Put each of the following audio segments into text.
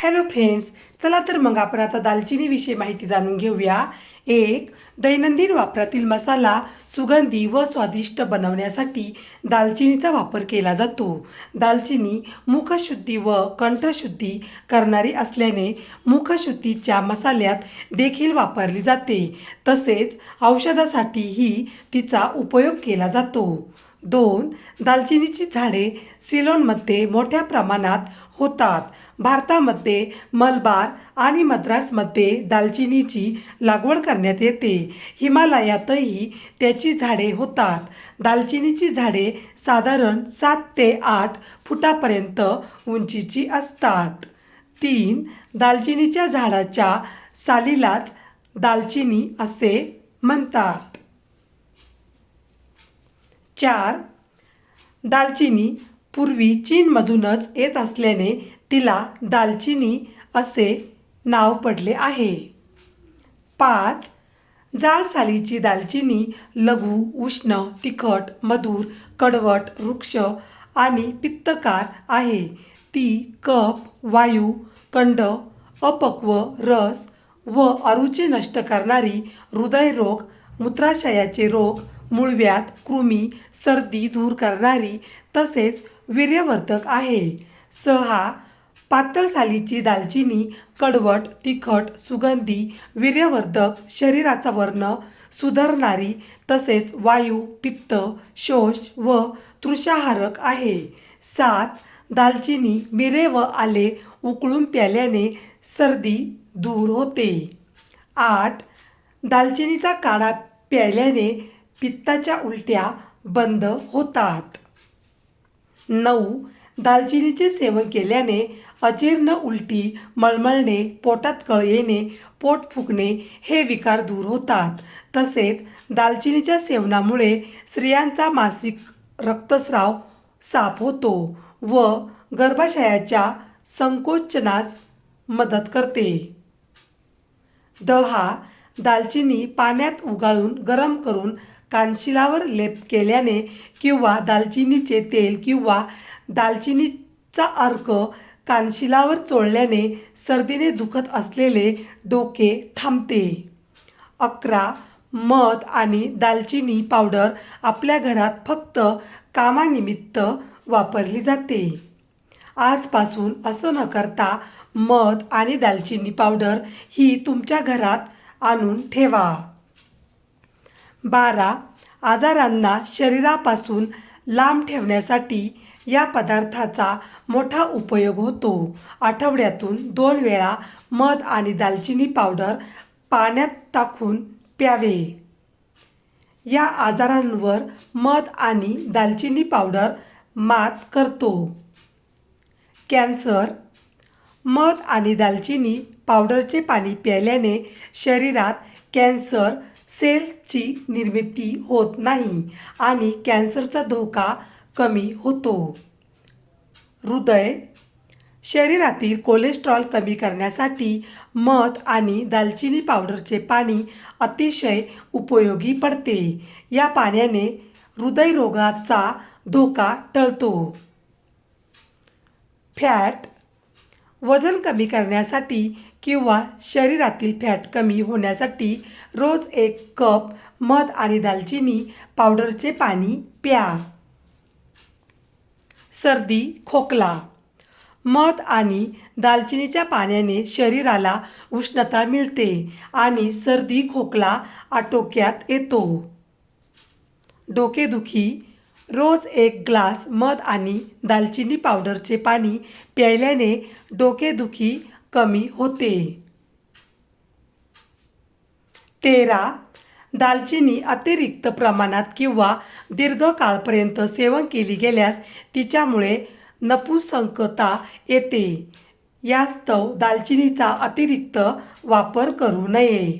Hello friends, चला तर मग आपण आता दालचिनीविषयी माहिती जाणून घेऊया. एक, दैनंदिन वापरातील मसाला सुगंधी व स्वादिष्ट बनवण्यासाठी दालचिनीचा वापर केला जातो. दालचिनी मुखशुद्धी व कंठशुद्धी करणारी असल्याने मुखशुद्धीच्या मसाल्यात देखील वापरली जाते. तसेच औषधासाठीही तिचा उपयोग केला जातो. 2, दालचिनीची झाडे सिलोनमध्ये मोठ्या प्रमाणात होतात. भारतामध्ये मलबार आणि मद्रासमध्ये दालचिनीची लागवड करण्यात येते. हिमालयातही त्याची झाडे होतात. दालचिनीची झाडे साधारण 7 ते 8 फुटापर्यंत उंचीची असतात. 3, दालचिनीच्या झाडाच्या सालीलाच दालचिनी असे म्हणतात. 4, दालचिनी पूर्वी चीनमधूनच येत असल्याने तिला दालचिनी असे नाव पडले आहे. 5, जाड सालीची दालचिनी लघु, उष्ण, तिखट, मधुर, कडवट, वृक्ष आणि पित्तकार आहे. ती कफ, वायू, कंड, अपक्व, रस व अरुची नष्ट करणारी, हृदयरोग, मूत्राशयाचे रोग, मूळव्याध, कृमी, सर्दी दूर करणारी तसेच वीर्यवर्धक आहे. 6, पातळ सालीची दालचिनी कडवट, तिखट, सुगंधी, वीर्यवर्धक, शरीराचा वर्ण सुधारणारी तसेच वायू, पित्त, शोष व तृषाहारक आहे. 7, दालचिनी मिरे व आले उकळून प्यायल्याने सर्दी दूर होते. 8, दालचिनीचा काढा प्यायल्याने पित्ताच्या उलट्या बंद होतात. 9, दालचिनीचे सेवन केल्याने अजीर्ण, उलटी, मळमळणे, पोटात कळ येणे, पोट फुगणे हे विकार दूर होतात. तसेच दालचिनीच्या सेवनामुळे स्त्रियांचा मासिक रक्तस्राव साफ होतो व गर्भाशयाच्या संकोचनास मदत करते. 10, दालचिनी पाण्यात उगाळून गरम करून कानशिलावर लेप केल्याने किंवा दालचिनीचे तेल किंवा दालचिनीचा अर्क कानशिलावर चोळल्याने सर्दीने दुखत असलेले डोके थांबते. 11, मध आणि दालचिनी पावडर आपल्या घरात फक्त कामानिमित्त वापरली जाते. आजपासून असं न करता मध आणि दालचिनी पावडर ही तुमच्या घरात आणून ठेवा. 12, आजारांना शरीरापासून लांब ठेवण्यासाठी या पदार्थाचा मोठा उपयोग होतो. आठवड्यातून 2 वेळा मध आणि दालचिनी पावडर पाण्यात टाकून प्यावे. या आजारांवर मध आणि दालचिनी पावडर मात करतो. कॅन्सर. मध आणि दालचिनी पावडरचे पाणी प्यायल्याने शरीरात कॅन्सर सेल्सची निर्मिती होत नाही आणि कॅन्सरचा धोका कमी होतो. हृदय. शरीरातील कोलेस्ट्रॉल कमी करण्यासाठी मध आणि दालचिनी पावडरचे पाणी अतिशय उपयोगी पडते. या पाण्याने हृदयरोगाचा धोका टळतो. फॅट. वजन कमी करण्यासाठी किंवा शरीरातील फॅट कमी होण्यासाठी रोज 1 कप मध आणि दालचिनी पावडरचे पाणी प्या. सर्दी, खोकला. मध आणि दालचिनीच्या पाण्याने शरीराला उष्णता मिळते आणि सर्दी खोकला आटोक्यात येतो. डोकेदुखी. रोज 1 ग्लास मध आणि दालचिनी पावडरचे पाणी प्यायल्याने डोकेदुखी कमी होते. 13, दालचिनी अतिरिक्त प्रमाणात किंवा दीर्घकाळपर्यंत सेवन केली गेल्यास तिच्यामुळे नपुंसकता येते. यास्तव दालचिनीचा अतिरिक्त वापर करू नये.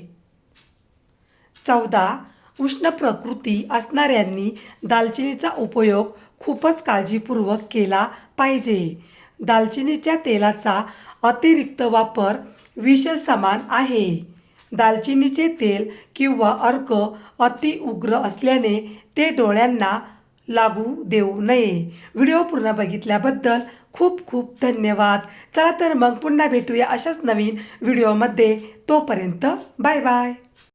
14, उष्ण प्रकृती असणाऱ्यांनी दालचिनीचा उपयोग खूपच काळजीपूर्वक केला पाहिजे. दालचिनीच्या तेलाचा अतिरिक्त वापर विषसमान आहे. दालचिनीचे तेल किंवा अर्क अति उग्र असल्याने ते डोळ्यांना लागू देऊ नये. व्हिडिओ पूर्ण बघितल्याबद्दल खूप खूप धन्यवाद. चला तर मग पुन्हा भेटूया अशाच नवीन व्हिडिओमध्ये. तोपर्यंत बाय बाय.